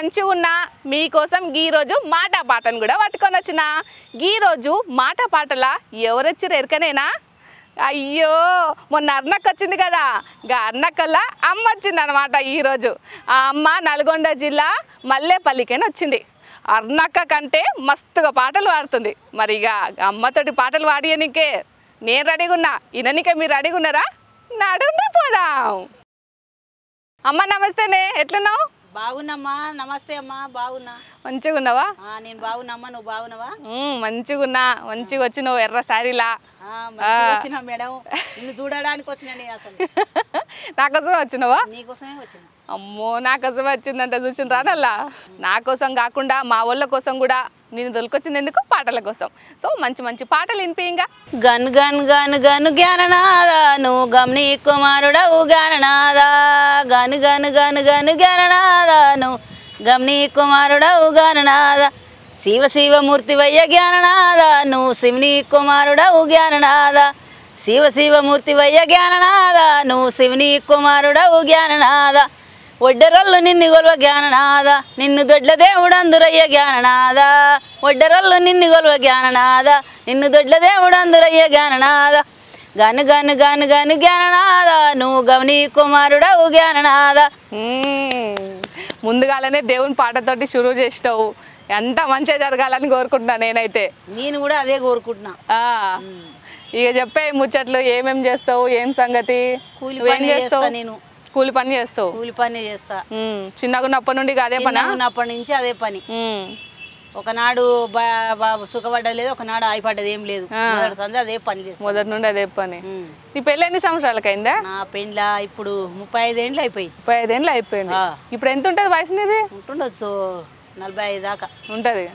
మంచిగా ఉన్నా మీకోసం ఈ రోజు మాట పాటను కూడా పట్టుకొని వచ్చిన ఈ రోజు మాట పాటల ఎవరొచ్చిరు ఎరకనేనా అయ్యో మొన్న అర్నక్క వచ్చింది కదా గా అర్నక్కల్ల అమ్మ వచ్చింది అనమాట ఈరోజు ఆ అమ్మ నల్గొండ జిల్లా మల్లేపల్లికని వచ్చింది అర్నక్క కంటే మస్తుగా పాటలు పాడుతుంది మరి ఇక అమ్మతోటి పాటలు పాడియనికే నేను రెడీగా ఉన్నా ఇననికే మీరు రెడీగా ఉన్నారా నడుండి పోదాం అమ్మ నమస్తేనే ఎట్లున్నావు బాగున్నామ్మా నమస్తే అమ్మా బాగున్నా మంచిగా ఉన్నావా నేను బాగున్నామ్మా నువ్వు బాగున్నావా మంచిగా ఉన్నా మంచిగా వచ్చినావు ఎర్ర శారీలా వచ్చినా మేడం నిన్ను చూడడానికి వచ్చినా నేను అసలు నా కోసం వచ్చినావా నీకోసమే వచ్చిన అమ్మో నా కోసం వచ్చిందంటే చూసిన రానల్లా నా కోసం కాకుండా మా వాళ్ళ కోసం కూడా నేను దొరికొచ్చింది ఎందుకు పాటల కోసం సో మంచి మంచి పాటలు వినిపి ఇంకా గన్ గన్ గన్ గన్ జ్ఞాననాదా నువ్వు గమని కుమారుడవు జ్ఞాననాదా గన్ గన్ గన్ గన్ జ్ఞాననాదా నువ్వు గమని కుమారుడవు జ్ఞాననాదా శివ శివమూర్తి వయ్య జ్ఞాననాదా నువ్వు శివుని కుమారుడవు జ్ఞాననాదా శివ శివమూర్తి వయ్య జ్ఞాననాదా నువ్వు శివుని కుమారుడవు జ్ఞాననాదా ఒడ్డరొల్లు నిన్ను గొల్వ జ్ఞాననాద నిన్ను దొడ్ల దేవుడందురయ్య జ్ఞాననాద ఒడ్డరొల్లు నిన్ను గొల్వ జ్ఞాననాద నిన్ను దొడ్ల దేవుడందురయ్య జ్ఞాననాద గను గను గను గను జ్ఞాననాద నువ్వు గమని కుమారుడవు జ్ఞాననాద ముందుగానే దేవుని పాటతోటి షురూ చేస్తావు ఎంత మంచిగా జరగాలని కోరుకుంటున్నా నేనైతే నేను కూడా అదే కోరుకుంటున్నా ఇక చెప్పే ముచ్చట్లు ఏమేం చేస్తావు ఏం సంగతి ఏం చేస్తావు నేను కూలి పని చేస్తావు కూలి పని చేస్తా చిన్నగా ఉన్నప్పటి నుండి అదే పని ఉన్నప్పటి నుంచి అదే పని ఒకనాడు సుఖపడ్డది లేదు ఒకనాడు ఆయిపడ్డది ఏం లేదు అదే పని చేస్తా మొదటి నుండి అదే పని నీ పెళ్ళి ఎన్ని సంవత్సరాలకి అయిందా నా పెళ్ళ ఇప్పుడు 35 ఏండ్లు అయిపోయింది 35 ఏండ్లు అయిపోయింది ఇప్పుడు ఎంత ఉంటుంది వయసు నీది ఉంటుండొచ్చు 45 దాకా ఉంటది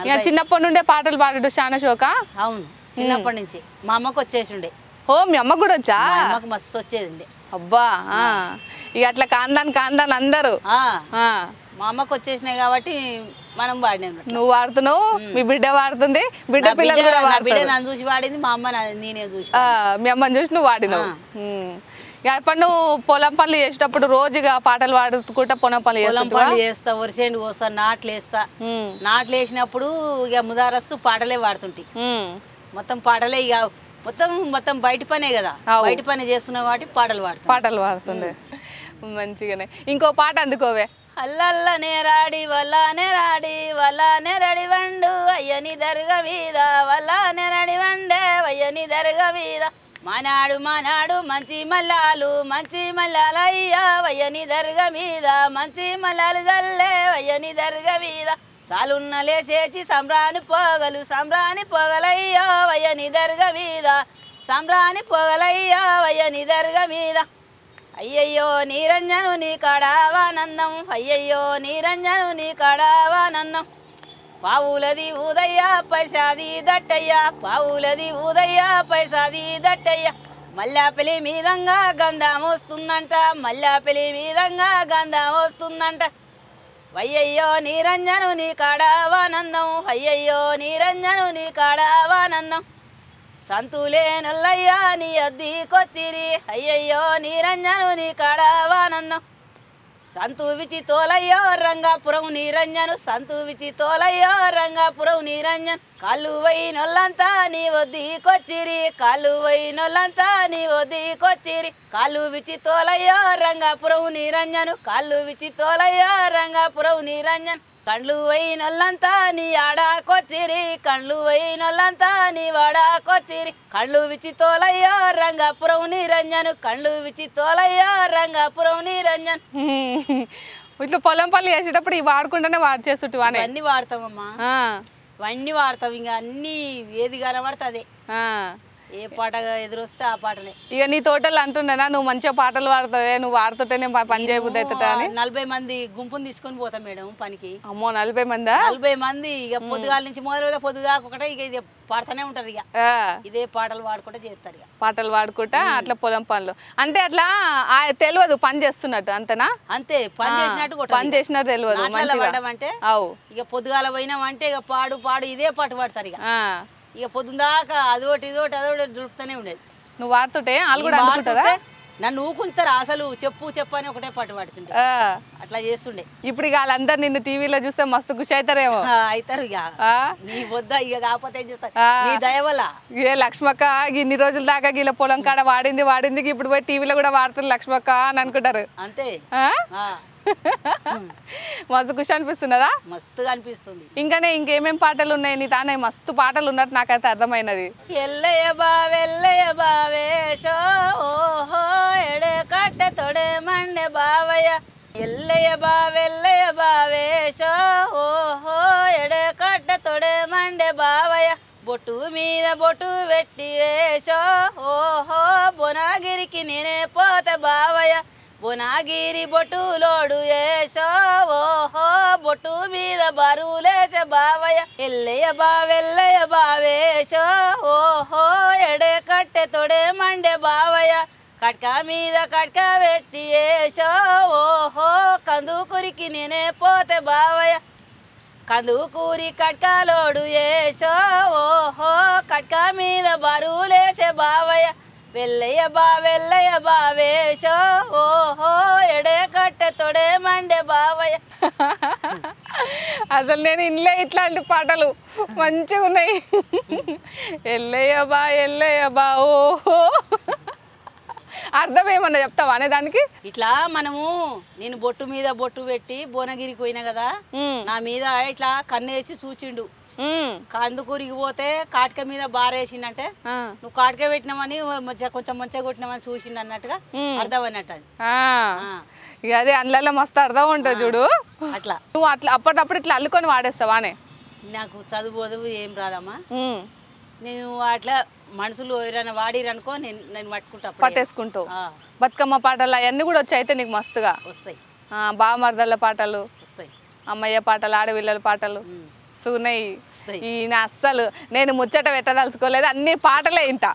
ఇక చిన్నప్పటి నుండే పాటలు పాడటం చాలా షోక అవును చిన్నప్పటి నుంచి మా అమ్మకు వచ్చేసి ఉండే ఓ మీ అమ్మకు కూడా వచ్చా అమ్మకు మస్తు వచ్చేది అబ్బా ఇక అట్లా కాందాన్ అందరు మా అమ్మకు వచ్చేసినాయి కాబట్టి మనం వాడినాం నువ్వు వాడుతున్నావు మీ బిడ్డ వాడుతుంది బిడ్డ పిల్లలు కూడా బిడ్డ నన్ను చూసి వాడింది మా అమ్మ నేనే చూసి మీ అమ్మని చూసి నువ్వు వాడినావు అప్పుడు నువ్వు పొలం పనులు చేసేటప్పుడు రోజుగా పాటలు పాడుకుంటా పొలం పనులు చేస్తా వరిసేండు కోస్తా నాట్లు వేస్తా నాట్లు వేసినప్పుడు ఇక ముదారస్తూ పాటలే పాడుతుంటాయి మొత్తం పాటలే ఇక మొత్తం బయట పనే కదా బయట పని చేస్తున్నావు కాబట్టి పాటలు పాడుతుండే మంచిగానే ఇంకో పాట అందుకోవే అల్లల్లనే రాడి వల్లానే రాడి వండు అయ్యని దర్గ మీద వల్లానే రాడి వండే అయ్యని దర్గ మీద మానాడు మంచి మల్లాలు అయ్యా వయ్యని దర్గ మీద మంచి మల్లాలు జల్లే వయ్యని దర్గ మీద చాలున్న లేసేచి సంబ్రాని పొగలయ్యో వయ్యని దర్గ మీద సంబ్రాని పొగలయ్యో వయ్యని దర్గ మీద అయ్యయ్యో నీరంజను నీ కాడావానందం అయ్యయ్యో నీరంజను నీ కాడావానందం పావులది ఊదయ్య పైసాది దట్టయ్యా పావులది ఊదయ్య పైసాది దట్టయ్యా మల్లాపల్లి మీదంగా గంధం వస్తుందంట మల్లాపల్లి మీదంగా గంధం వస్తుందంట అయ్యయ్యో నీరంజను నీ కాడావానందం అయ్యయ్యో నీరంజను నీ కాడావానందం సంతులే నొల్లయ్యా నీ అద్దీకొచ్చిరి అయ్యయ్యో నీరంజను నీ కాడావానందం సంతు విచి తోలయ్యో రంగాపురం నీరంజను సంతు విచి తోలయ్యో రంగాపురం నీరంజన్ కాళ్ళు నొల్లంతా నీ వద్దీకొచ్చిరి కాళ్ళు నొల్లంతా నీ వద్దీకొచ్చిరి కాళ్ళు విచి తోలయ్యో రంగాపురం నీరంజను కాళ్ళు విచి తోలయ్యో రంగాపురం నీరంజన్ కండ్లు నొల్లంతా నీ ఆడాకొచ్చిరి కండ్లు నొల్లంతా నీ వాడాకొచ్చిరి కళ్ళు విచి తోలయ్యో రంగాపురం నీరంజను కళ్ళు విచి తోలయ్యో రంగాపురం నీరంజన్ ఇట్లా పొలం పనులు చేసేటప్పుడు ఇవి వాడుకుంటూనే చేస్తుంటావు అన్ని వాడతామమ్మా అవన్నీ వాడతాం ఇంకా అన్ని ఏది కనబడుతుంది ఏ పాట ఎదురొస్తే ఆ పాటలే ఇక నీ తోటలు అంటున్నా నువ్వు మంచిగా పాటలు పాడతావే నువ్వు వాడుతుంటేనే పని చేయబుద్ధి అవుతుంటా అని 40 మంది గుంపుని తీసుకొని పోతాం మేడం పనికి అమ్మో 40 మందా 40 మంది ఇక పొద్దుగాల నుంచి మొదలు పొద్దుగాక ఒకటే ఇక ఇది పాడుతూనే ఉంటారు ఇక ఇదే పాటలు పాడుకుంటా చేస్తారు ఇక పాటలు పాడుకుంటా అట్లా పొలం పనులు అంటే అట్లా తెలియదు పని చేస్తున్నట్టు అంతేనా అంతే పని చేసినట్టు పని చేసినట్టు తెలియదు అంటే ఇక పొద్దుగాల పోయినామంటే ఇక పాడు ఇదే పాట పాడతారు ఇక పొద్దున దాకా అదొకటి అదొకటి దులుపుతూనే ఉండేది నువ్వు వాడుతుంటే వాళ్ళు కూడా అనుకుంటారా నన్ను ఊకుంటారు అసలు చెప్పు చెప్పు అని ఒకటే పట్టు పడుతుండే ఆ, అట్లా చేస్తుండే ఇప్పుడు ఇక వాళ్ళందరు నిన్ను టీవీలో చూస్తే మస్తు ఖుషి అవుతారేమో అవుతారు ఇక ఆ? నీ వద్ద ఇక కాకపోతే ఏం చేస్తారు ఆ. నీ దయ వల్ల ఏ లక్ష్మక్క ఇన్ని రోజుల దాకా గీల పొలం కాడ వాడింది ఇప్పుడు పోయి టీవీలో కూడా వాడుతుంది లక్ష్మక్క అని అనుకుంటారు అంతే ఆ? ఆ, మస్తు ఖుషి అనిపిస్తున్నదా మస్తుగా అనిపిస్తుంది ఇంకానే ఇంకేమేం పాటలు ఉన్నాయి నీ తానే మస్తు పాటలు ఉన్నట్టు నాకైతే అర్థమైనది ఎల్లయ్య బావేశో ఓహో ఎడే కట్టె తొడే మండే బావయ్య ఎల్లయ్య బావేశో ఓహో ఎడే కట్టె తొడే మండే బావయ్య బొట్టు మీద బొట్టు పెట్టి వేశో ఓహో బొనాగిరికి నేనే పోతే బావయ్య బొనాగిరి బొట్టు లోడు వేశో ఓహో బొట్టు మీద బరువులేసే బావయ్య ఎల్లయ్య బావేశో ఓహో ఎడే కట్టె తొడే మండే బావయ్య కట్క మీద కట్క పెట్టి వేశో ఓహో కందుకూరికి నేనే పోతే బావయ్య కందుకూరి కట్కలోడు వేశో ఓహో కట్క మీద బరువులేసే బావయ్య వెల్లయ్య బావేశో ఓహో ఎడే కట్టె తొడే మండే బావయ్య అసలు నేను ఇన్లే ఇట్లాంటి పాటలు మంచిగా ఉన్నాయి ఎల్లయ్య బా ఓహో అర్థం ఏమన్నా చెప్తావా అనే దానికి ఇట్లా మనము నేను బొట్టు మీద బొట్టు పెట్టి భువనగిరికి పోయినా కదా నా మీద ఇట్లా కన్నేసి చూచిండు కందుకూరికి పోతే కాటిక మీద బారేసిండంటే నువ్వు కాటిక పెట్టినామని కొంచెం మంచిగా కొట్టినామని చూసిండు అన్నట్టుగా అర్థం అన్నట్టు అది ఇక అదే అందులో మస్తు అర్థం ఉంటుంది చూడు అట్లా నువ్వు అట్లా అప్పటికప్పుడు ఇట్లా అల్లుకొని వాడేస్తావానే నాకు చదువు ఏం రాదమ్మా నేను అట్లా మనుషులు ఎవరైనా వాడిరనుకో నేను పట్టుకుంటా పట్టేసుకుంటావు బతుకమ్మ పాటలు అవన్నీ కూడా వచ్చాయి అయితే నీకు మస్తుగా వస్తాయి బామర్దళ్ళ పాటలు వస్తాయి అమ్మయ్య పాటలు ఆడపిల్లల పాటలు సునయి వస్తాయి ఈయన అస్సలు నేను ముచ్చట పెట్టదలుచుకోలేదు అన్ని పాటలే ఇంట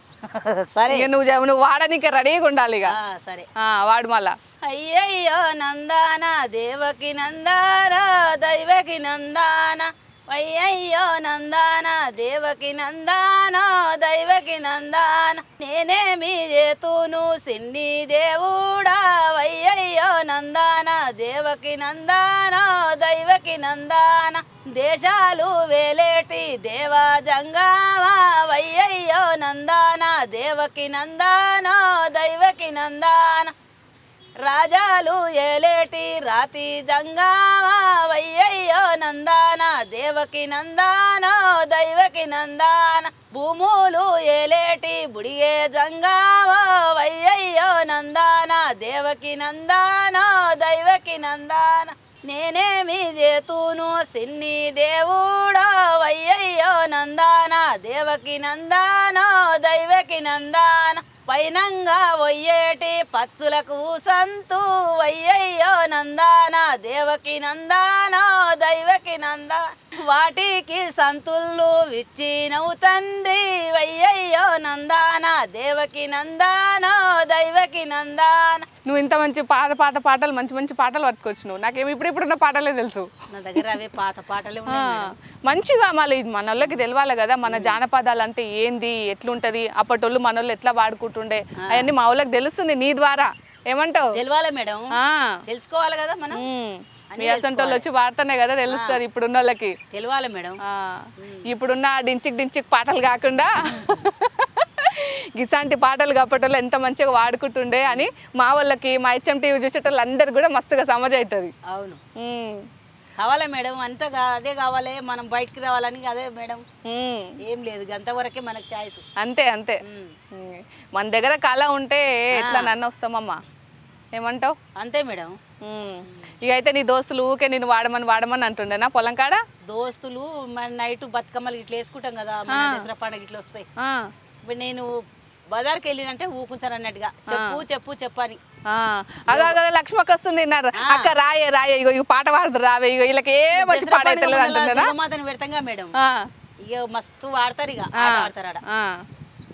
సరే నువ్వు వాడనీకే రెడీగా ఉండాలి ఇక సరే వాడు మళ్ళా అయ్యయ్యో నందాన దేవకి నందాన దైవకి నందాన అయ్యయ్యో నందాన దేవకి నందాన దైవకి నందాన నేనేమి చేతును సిన్ని దేవుడా అయ్యయ్యో నందాన దేవకి నందాన దైవకి నందాన దేశాలు వేలేటి దేవా జంగామా అయ్యయ్యో నందాన దేవకి నందాన దైవకి నందాన రాజాలు ఏలేటి రాతి జంగామా వయ్యయ్యో నందాన దేవకి నందాన దైవకి నందాన భూములు ఏలేటి బుడిగే జంగామా వయ్యయ్యో నందాన దేవకి నందాన దైవకి నందాన నేనేమి చేతును సిన్ని దేవుడా వయ్యయ్యో నందాన దేవకి నందాన దైవకి నందాన పైనంగా వయ్యేటి పచ్చులకు సంతు వయ్యయ్యో నందాన దేవకి నందాన దైవకి నందా వాటికి సంతుళ్ళు విచ్చినవు తండ్రి వయ్యయ్యో నందాన దేవకి నందాన దైవకి నందాన నువ్వు ఇంత మంచి పాటలు మంచి పాటలు పట్టుకోవచ్చు నువ్వు నాకేమి ఇప్పుడున్న పాటలే తెలుసు నా దగ్గర అవే పాత పాటలే మంచిగా మళ్ళీ మన వాళ్ళకి తెలవాలి కదా మన జానపదాలు అంటే ఏంది ఎట్లుంటది అప్పటోళ్ళు మన వాళ్ళు ఎట్లా వాడుకుంటుండే అవన్నీ మా వాళ్ళకి తెలుస్తుంది నీ ద్వారా ఏమంటావు తెలవాలి మేడం తెలుసుకోవాలి కదా మనం మీ అసంటోళ్ళు వచ్చి వాడుతున్నాయి కదా తెలుస్తుంది ఇప్పుడున్న వాళ్ళకి తెలవాలి మేడం ఇప్పుడున్న డించిక్ పాటలు కాకుండా గిసాంటి పాటలు కాపటోళ్ళు ఎంత మంచిగా వాడుకుంటుండే అని మా వాళ్ళకి మా హెచ్ఎం టీవీ చూసేటోళ్ళు అందరు కూడా మస్తుగా సమజ్ అవుతుంది అవును కావాలా మేడం అంతగా అదే కావాలి మనం బయటికి రావాలని అదే మేడం ఏం లేదు అంతవరకే మనకు ఛాయిస్ అంతే అంతే మన దగ్గర కళ ఉంటే ఎట్లా నన్ను వస్తామమ్మా ఏమంటావు అంతే మేడం ఇక అయితే నీ దోస్తులు ఊకే నేను వాడమని అంటుండేనా పొలం కాడ దోస్తులు మన నైట్ బతుకమ్మలు ఇట్లా వేసుకుంటాం కదా మన దసరా పండుగ ఇట్లా వస్తాయి ఇప్పుడు నేను బజార్కి వెళ్ళినంటే ఊకుంటారు అన్నట్టుగా చెప్పు అని లక్ష్మక్క వస్తుంది అక్క రాయే ఇగో ఇక పాట పాడదు రావే ఇగో వీళ్ళకి ఏ మంచి పాట మాతని పెడతాంగా మేడం ఇక మస్తు వాడతారు ఇక ఆడతారు ఆడ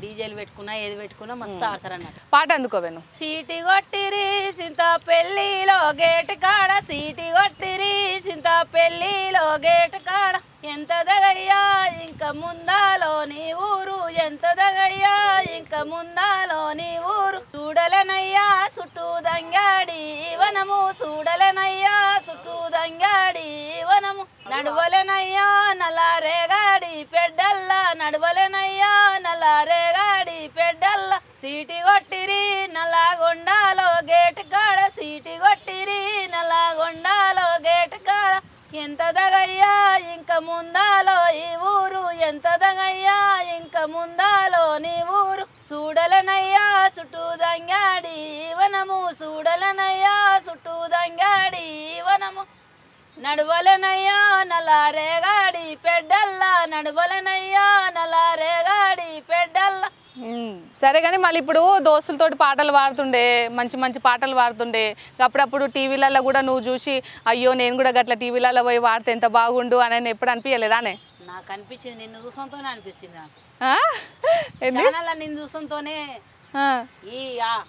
డీజేలు పెట్టుకున్నా ఏది పెట్టుకున్నా మస్తు ఆడతారు అన్నట్టు పాట అందుకోవేను సీటి కొట్టిరి సింత పెళ్లిలో గేటు కాడ సీటి కొట్టిరి సింత పెళ్లిలో గేటు కాడ ఎంత దగయ్యా ఇంక ముందాలో నీ ఊరు ఎంత దగయ్యా ఇంక ముందాలో నీ ఊరు చూడలనయ్యా చుట్టూ దంగాడి వనము చూడలనయ్యా చుట్టూ దంగాడి వనము నడువలనయ్యా నల్లారేగాడి పెడ్డల్లా నడువలనయ్యా నల్లారేగాడి పెడ్డల్లా సీటి కొట్టిరి నల్లగొండాలో గేటు కాడ సీటి కొట్టిరి నల్లగొండాలో గేటు కాడ ఎంత దగయ్యా ఇంక ముందాలో ఈ ఊరు ఎంత దగయ్యా ఇంక ముందాలో నీ ఊరు చూడలనయ్యా చుట్టూ దంగాడి వనము చూడలనయ్యా చుట్టూ దంగాడి వనము నడువలనయ్యా నల్లారేగాడి పెడ్డల్లా నడువలనయ్యా నల్లారేగాడి పెడ్డల్లా సరే కానీ మళ్ళీ ఇప్పుడు దోస్తులతోటి పాటలు పాడుతుండే మంచి మంచి పాటలు పాడుతుండే అప్పుడప్పుడు టీవీలలో కూడా నువ్వు చూసి అయ్యో నేను కూడా గట్ల టీవీలలో పోయి వాడితే ఎంత బాగుండు అని ఎప్పుడు అనిపించలేదానే నాకు అనిపించింది నిన్ను చూసంతోనే అనిపించింది నిన్ను చూసంతోనే ఈ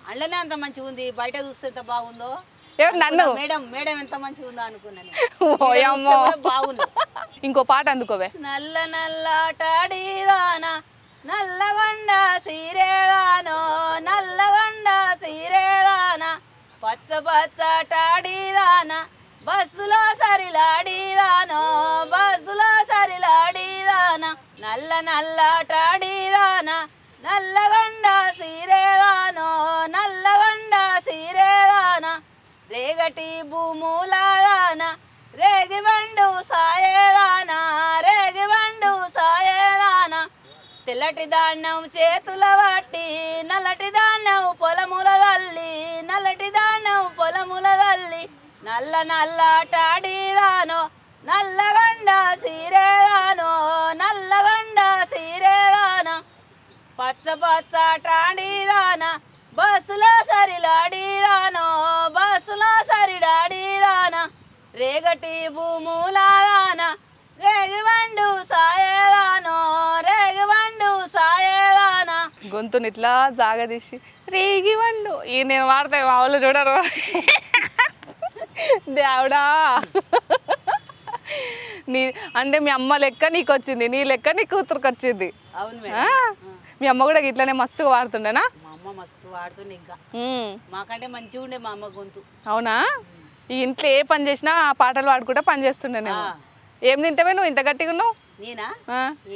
అళ్ళనే అంత మంచిగా ఉంది బయట చూస్తే ఎంత బాగుందో నన్ను మేడం మేడం ఎంత మంచిగా ఉందో అనుకున్నాను బాగుంది ఇంకో పాట అందుకోవే నల్ల నల్లటాడిదానా నల్లగొండ సీరేదానో నల్లగొండ సీరేదానా పచ్చ పచ్చటాడిదానా బస్సులో సరిలాడిదానో బస్సులో సరిలాడిదానా నల్ల నల్లటాడిదానా నల్లగొండ సీరేదానో నల్లగొండ సీరేదానా రేగటి భూములాదానా రేగిబండు సాయేదానా రేగిబండు సాయేదానా తెల్లటి దాన్నం చేతుల పట్టి నల్లటి దాన్నం పొలముల తల్లి నల్లటి దాన్నం పొలముల తల్లి నల్ల నల్లటాడిదానో నల్లగొండ సీరేదానో నల్లగొండ సీరేదానా పచ్చ పచ్చటాడిదానా బస్సులో సరిలాడిదానో బస్సులో సరిడాడిదానా రేగటి భూములాదానా రేగిబండు సాయేదానో రేగిబండు సాయేదానా గొంతుని ఇట్లా జాగదీసి రేగిబండు ఈ నేను వాడతా మా వాళ్ళు చూడరు దేవుడా నీ అంటే మీ అమ్మ లెక్క నీకు వచ్చింది నీ లెక్క నీ కూతురుకి వచ్చింది అవును మీ అమ్మ కూడా ఇట్లానే మస్తుగా వాడుతుండేనా మా అమ్మ మస్తు వాడుతుండే ఇంకా మాకంటే మంచిగా ఉండే మా అమ్మ గొంతు అవునా ఈ ఇంట్లో ఏ పని చేసినా ఆ పాటలు పాడుకుంటా పని చేస్తుండే నేను ఏం తింటావే నువ్వు ఇంత గట్టిగా ఉన్నావు నేనా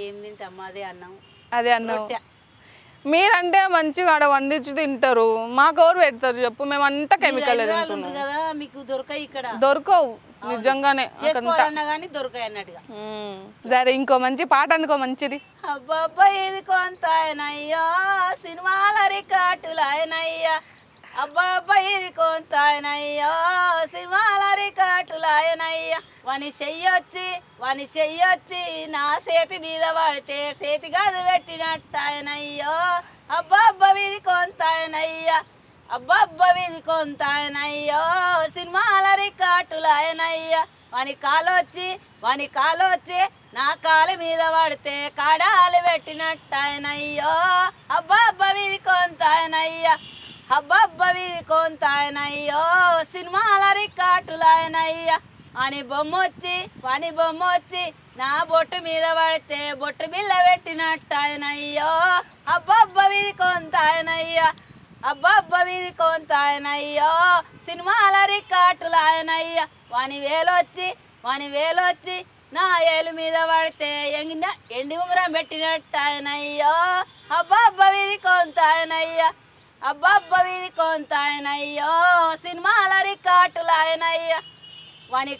ఏం తింటామ్మా అదే అన్నం అదే అన్నావు మీరంటే మంచిగా ఆడ వండించి తింటారు మాకు ఎవరు పెడతారు చెప్పు మేము అంతా కెమికల్ కదా మీకు దొరకాయి ఇక్కడ దొరకవు నిజంగానే కానీ దొరకాయి అన్నట్టుగా సరే ఇంకో మంచి పాట అనుకో మంచిది అబ్బాబ్బా ఇది కొంతాయనయ్యా సినిమాల రికార్డులాయనయ్యా అబ్బాబ్బా ఇది కొంతాయనయ్యా సినిమాల రికార్డులాయనయ్యా వాని చెయ్యొచ్చి నా చేతి మీద పడితే చేతి గది పెట్టినట్టాయనయ్యో అబ్బాబ్బా ఇది కొంతాయనయ్యా అబ్బాబ్బా ఇది కొంతాయనయ్యో సినిమాల రికార్డులాయనయ్యా వాని కాలొచ్చి నా కాలు మీద పడితే కడాలు పెట్టినట్టాయనయ్యో అబ్బాబ్బా ఇది కొంతాయనయ్యా అబ్బాబ్బా ఇది కొంతాయనయ్యో సినిమాల రికార్డులాయనయ్యా అని బొమ్మొచ్చి నా బొట్టు మీద పడితే బొట్టు బిల్ల పెట్టినట్టాయనయ్యో అబ్బాబ్బా ఇది కొంతాయనయ్యా అబ్బాబ్బా ఇది కొంతాయనయ్యో సినిమాల రికార్డులాయనయ్యా వాని వేలొచ్చి నా ఏలు మీద పడితే ఎండి ఉంగరం పెట్టినట్టాయనయ్యో అబ్బాబ్బా ఇది కొంతాయనయ్యా అబ్బాబ్బా ఇది కొంతాయనయ్యో సినిమాల రికార్డులాయనయ్యా వాని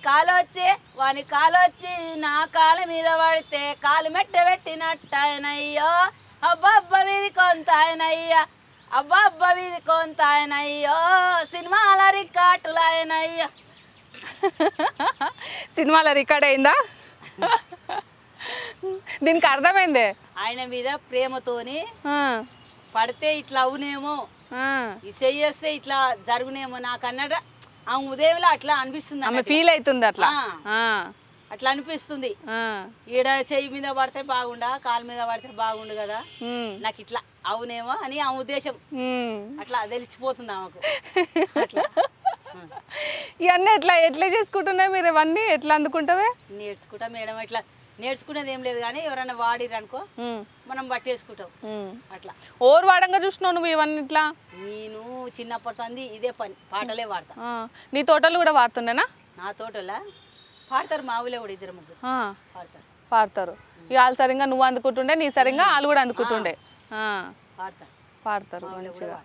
కాలొచ్చి నా కాలు మీద పడితే కాలు మెట్ట పెట్టినట్టాయనయ్యో అబ్బాబ్బా ఇది కొంతాయనయ్యా అబ్బాబ్బా ఇది కొంతాయనయ్యో సినిమాల రికార్డులాయనయ్యా సినిమాలో రికార్డ్ అయిందా దీనికి అర్థమైందే ఆయన మీద ప్రేమతోని పడితే ఇట్లా అవునేమో ఈ చెయ్యేస్తే ఇట్లా జరుగునేమో నాకు అన్నట ఆ ఉదయంలో అట్లా అనిపిస్తుంది ఫీల్ అవుతుంది అట్లా అట్లా అనిపిస్తుంది ఈడ చెయ్యి మీద పడితే బాగుండా కాలు మీద పడితే బాగుండు కదా నాకు ఇట్లా అవునేమో అని ఆ ఉద్దేశం అట్లా తెలిసిపోతుంది ఆమెకు ఇవన్నీ ఎట్లా చేసుకుంటున్నాయి మీరు ఇవన్నీ ఎట్లా అందుకుంటావే నేర్చుకుంటా మేడం ఇట్లా నేర్చుకునేది ఏం లేదు కానీ ఎవరైనా వాడిరు అనుకో మనం పట్టేసుకుంటాం అట్లా. ఓరు వాడంగా చూసినావు నువ్వు ఇవన్నీ ఇట్లా? నేను చిన్నప్పటి సంది ఇదే పని, పాటలే వాడతా. నీ తోటలు కూడా వాడుతుండేనా? నా తోటలా పాడతారు, మా ఊళ్ళో కూడా 2-3 పాడతారు. పాడతారు. ఇక వాళ్ళు సరిగ్గా నువ్వు అందుకుంటుండే, నీ సరిగ్గా వాళ్ళు కూడా అందుకుంటుండే. పాడతారు మంచిగా.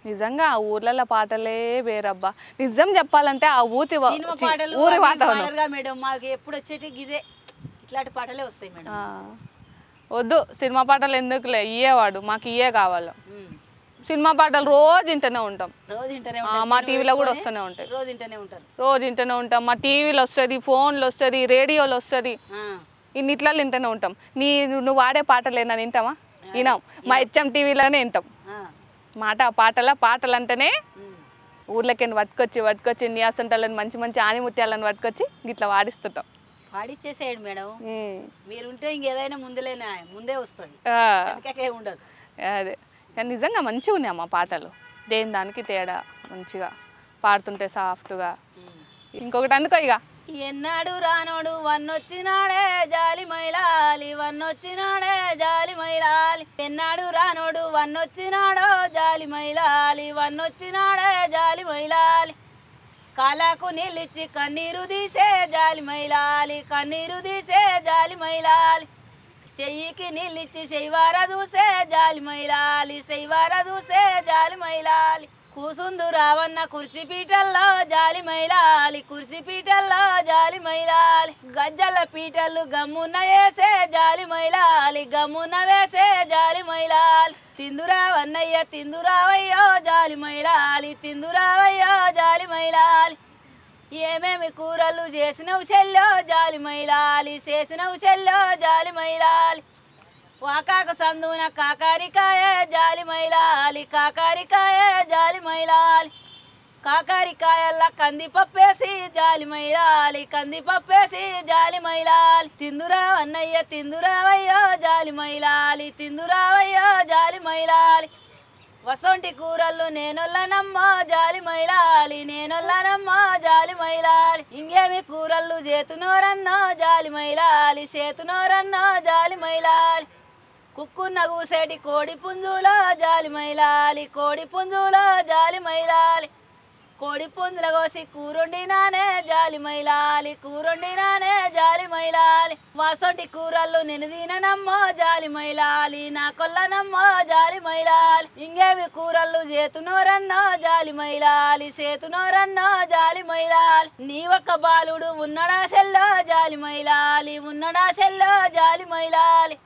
నిజంగా ఆ ఊర్లలో పాటలే వేరబ్బా. నిజం చెప్పాలంటే ఆ ఊరి వాతావరణం మేడం మాకు ఎప్పుడు వచ్చేటి ఇదే ఇట్లాంటి పాటలే వస్తాయి మేడం. వద్దు సినిమా పాటలు ఎందుకులే, ఇయ్యేవాడు మాకు ఇయ్యే కావాలి. సినిమా పాటలు రోజు వింటూనే ఉంటాం, మా టీవీలో కూడా వస్తూనే ఉంటాయి. రోజు వింటూనే ఉంటాం, మా టీవీలో వస్తుంది, ఫోన్లో వస్తుంది, రేడియోలో వస్తుంది, ఇన్నిట్లలో వింటూనే ఉంటాం. నువ్వు వాడే పాటలేనా వింటామా? వినాం. మా హెచ్ఎం టీవీలోనే వింటాం. పాటలు అంటేనే ఊర్లకి పట్టుకొచ్చి నియాసంటాలని మంచి మంచి ఆనిముత్యాలను పట్టుకొచ్చి ఇట్లా వాడిస్తుంటాం. వాడిచ్చేసేయండి మేడం, మీరు ఉంటే ఇంకేదైనా ముందే వస్తుంది, ఉండదు. అదే కానీ నిజంగా మంచిగా ఉన్నాయి అమ్మ పాటలు, దేని దానికి తేడా, మంచిగా పాడుతుంటే సాఫ్ట్గా. ఇంకొకటి అందుకో ఇక ఎన్నాడు రానోడు వన్నొచ్చినాడే జాలి మైలాలి, వన్నొచ్చినాడే జాలి మైలాలి. ఎన్నాడు రానోడు వన్నొచ్చినాడో జాలి మైలాలి, వన్నొచ్చినాడే జాలి మైలాలి. కాలాకు నీళ్ళిచ్చి కన్నీరు తీసే జాలి మైలాలి, కన్నీరు తీసే జాలి మైలాలి. చెయ్యికి నీళ్ళిచ్చి చెయ్యివార దూసే జాలి మైలాలి, చెయ్యివార దూసే జాలి మైలాలి. కూసుందు రావన్న కుర్చీ పీటల్లో జాలి మైలాలి, కుర్చీ పీటల్లో జాలి మైలాలి. గజ్జల పీటలు గమ్మున వేసే జాలి మైలాలి, గమ్మున వేసే జాలి మైలాలి. తిందురావన్నయ్య తిందురావయ్యో జాలి మైలాలి, తిందురావయ్యో జాలి మైలాలి. ఏమేమి కూరలు చేసినవు చెల్లో జాలి మైలాలి, చేసినవు చెల్లో జాలి మైలాలి. వాకాకు సందున కాకారికాయ జాలి మైలాలి, కాకారికాయ జాలి మైలాలి. కాకారికాయల్లా కందిపప్పేసి జాలి మైలాలి, కందిపప్పేసి జాలి మైలాలి. తిందురావన్నయ్య తిందురావయ్యో జాలి మైలాలి, తిందురావయ్యో జాలి మైలాలి. వసంటి కూరలు నేనొల్లనమ్మో జాలి మైలాలి, నేనొల్లనమ్మో జాలి మైలాలి. ఇంకేమి కూరలు చేతునోరన్నో జాలి మైలాలి, చేతునోరన్నో జాలి మైలాలి. కుక్కున్న కూసేటి కోడి పుంజులో జాలి మైలాలి, కోడి పుంజులో జాలి మైలాలి. కోడి పుంజుల కోసి కూరొండినానే జాలి మైలాలి, కూరొండినానే జాలి మైలాలి. వాసంటి కూరలు నేను తిననమ్మో జాలి మైలాలి, నా కొల్లనమ్మో జాలి మైలాలి. ఇంకేమి కూరలు చేతునోరన్నో జాలి మైలాలి, చేతునోరన్నో జాలి మైలాలి. నీ ఒక్క బాలుడు ఉన్నడా సెల్లో జాలి మైలాలి, ఉన్నడా సెల్లో జాలి మైలాలి.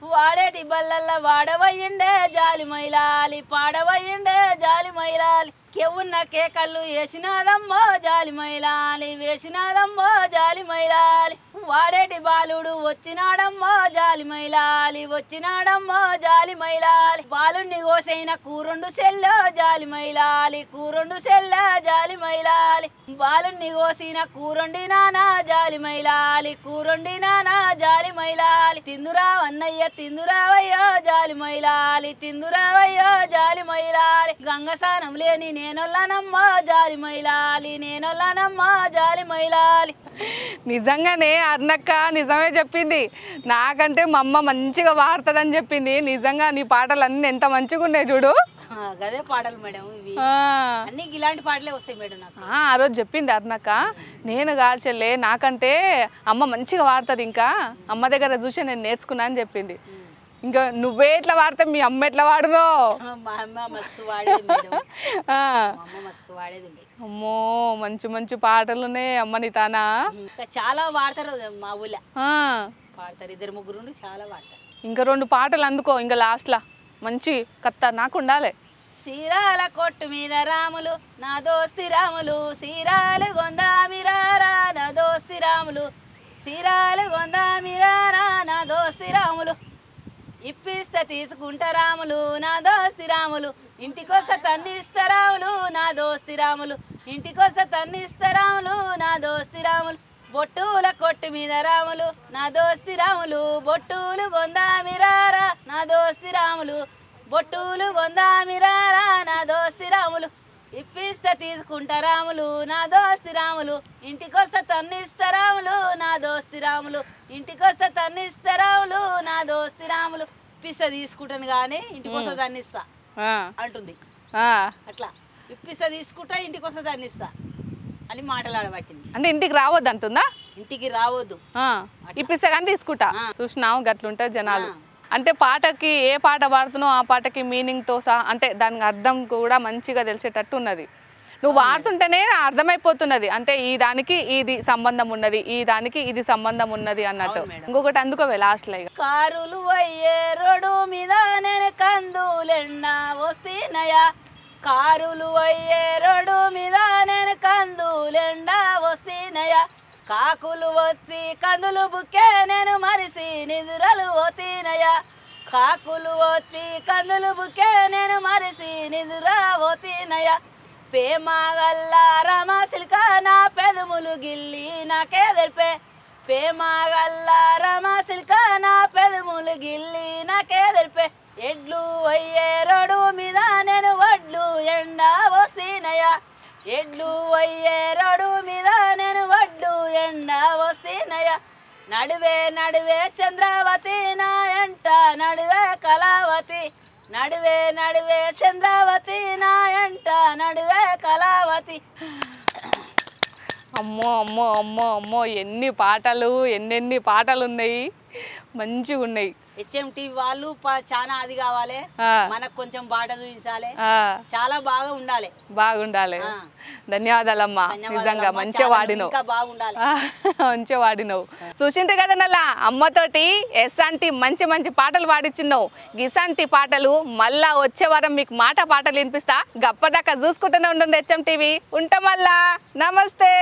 వాడేటి బల్లల్లో వాడవయ్యిండే జాలి మైలాలి, పాడవయ్యిండే జాలి మైలాలి. కెవ్వున్న కేకళ్ళు వేసినాదమ్మో జాలి మైలాలి, వేసినాదమ్మో జాలి మైలాలి. వాడేటి బాలుడు వచ్చినాడమ్మో జాలి మైలాలి, వచ్చినాడమ్మో జాలి మైలాలి. బాలుణ్ణి కోసైన కూరొండు సెల్లో జాలి మైలాలి, కూరొండు సెల్ల జాలి మైలాలి. బాలుణ్ణి కోసిన కూరొండినానా జాలి మైలాలి, కూరొండినానా జాలి మైలాలి. తిందురావన్నయ్య తిందురావయ్యో జాలి మైలాలి, తిందురావయ్యో జాలి మైలాలి. గంగసానం లేని నేనొల్లనమ్మో జాలి మైలాలి, నేనొల్లనమ్మో జాలి మైలాలి. నిజంగానే అర్నక్క నిజమే చెప్పింది. నాకంటే మా అమ్మ మంచిగా వాడుతుందని చెప్పింది. నిజంగా నీ పాటలు అన్నీ ఎంత మంచిగా ఉన్నాయి చూడు. గదే పాటలు మేడం, ఇవి అన్ని ఇలాంటి పాటలే వస్తాయి మేడం నాకు. ఆ రోజు చెప్పింది అర్నక్క, నేను కాల్చెల్లే నాకంటే అమ్మ మంచిగా వాడుతుంది, ఇంకా అమ్మ దగ్గర చూసి నేను నేర్చుకున్నా అని చెప్పింది. ఇంకా నువ్వే ఎట్లా వాడితే మీ అమ్మ ఎట్లా వాడునో. మా అమ్మ మస్తు వాడేది మేడం, అమ్మ మస్తు వాడేది. అమ్మో మంచి మంచి పాటలు ఉన్నాయి అమ్మని తానా. చాలా వాడతారు మా ఊళ్ళో, పాడతారు 2-3 చాలా వాడతారు. ఇంకా 2 పాటలు అందుకో, ఇంకా లాస్ట్లా మంచి కత్త నాకు ఉండాలి. సీరాల కొట్టు మీద రాములు నా దోస్తి రాములు, సీరాలు గొందామిరారా నా దోస్తి రాములు, సీరాలు గొందామిరారా నా దోస్తి రాములు. ఇప్పిస్తే తీసుకుంటా రాములు నా దోస్తి రాములు, ఇంటికొస్త తన్నిస్తా రాములు నా దోస్తి రాములు, ఇంటికొస్త తన్నిస్తా రాములు నా దోస్తి రాములు. బొట్టుల కొట్టు మీద రాములు నా దోస్తి రాములు, బొట్టులు గొందామిరారా నా దోస్తి రాములు, బొట్టులు గొందామిరారా నా దోస్తి రాములు. ఇప్పిస్తే తీసుకుంటా రాములు నా దోస్తి రాములు ఇంటికొస్తే తన్నిస్తా రాములు నా దోస్తి రాములు ఇంటికొస్తే తన్నిస్తా రాములు నా దోస్తి రాములు ఇప్పిస్తే తీసుకుంటాను కానీ ఇంటికొస్తే తన్నిస్తా అంటుంది. అట్లా ఇప్పిస్తే తీసుకుంటా ఇంటికొస్తే తన్నిస్తా అని మాటలాడబట్టింది. అంటే ఇంటికి రావద్దు అంటుందా? ఇంటికి రావద్దు ఇప్పిస్తే కానీ తీసుకుంటా. చూసినావు గట్లుంటారు జనాలు. అంటే పాటకి ఏ పాట పాడుతున్నావు ఆ పాటకి మీనింగ్తో సహా అంటే దానికి అర్థం కూడా మంచిగా తెలిసేటట్టు ఉన్నది. నువ్వు పాడుతుంటేనే అర్థమైపోతున్నది అంటే ఈ దానికి ఇది సంబంధం ఉన్నది, ఈ దానికి ఇది సంబంధం ఉన్నది అన్నట్టు. ఇంకొకటి అందుకోవే లాస్ట్లో ఇక. కారులు అయ్యే రోడ్డు మీద నేను కందులెన్నా వస్తీనయా కారులు అయ్యే రోడ్డు మీద నేను కందులెండా వస్తీనయా కాకులు వచ్చి కందులు బుక్కే నేను మరిసి నిదురలు పోతీనయా కాకులు వచ్చి కందులు బుక్కే నేను మరిసి నిదురా పోతీనయా పేమాగల్లా రమాసిల్క నా పెదములు గిల్లి నాకే తెలిపే పేమాగల్లా రమాసిల్క నా పెదములు గిల్లి నాకే తెలిపే ఎడ్లు అయ్యే రోడ్డు మీద నేను వడ్లు ఎండా వస్తీనయా ఎడ్లు అయ్యే రోడ్డు మీద నేను వడ్లు ఎండా వస్తీనయా నడువే నడువే చంద్రావతి నా ఎంట నడువే కళావతి నడువే నడువే చంద్రావతి నా ఎంట నడువే కళావతి. అమ్మో అమ్మో అమ్మో అమ్మో ఎన్ని పాటలు ఎన్నెన్ని పాటలు ఉన్నాయి, మంచిగా ఉన్నాయి. HMTV వాళ్ళు చాలా అది కావాలి, మనకు కొంచెం బాట చూపించాలి, చాలా బాగుండాలి. ధన్యవాదాలమ్మా, నిజంగా మంచిగా వాడినవు, మంచిగా వాడినవు. చూసింటే కదా నల్లా అమ్మతోటి ఎస్సంటి మంచి మంచి పాటలు పాడించినావు. గిసంటి పాటలు మళ్ళా వచ్చే వారం మీకు మాట పాటలు వినిపిస్తా. గప్పదాకా చూసుకుంటూనే ఉండండి HMTV. ఉంటాం మళ్ళా. నమస్తే.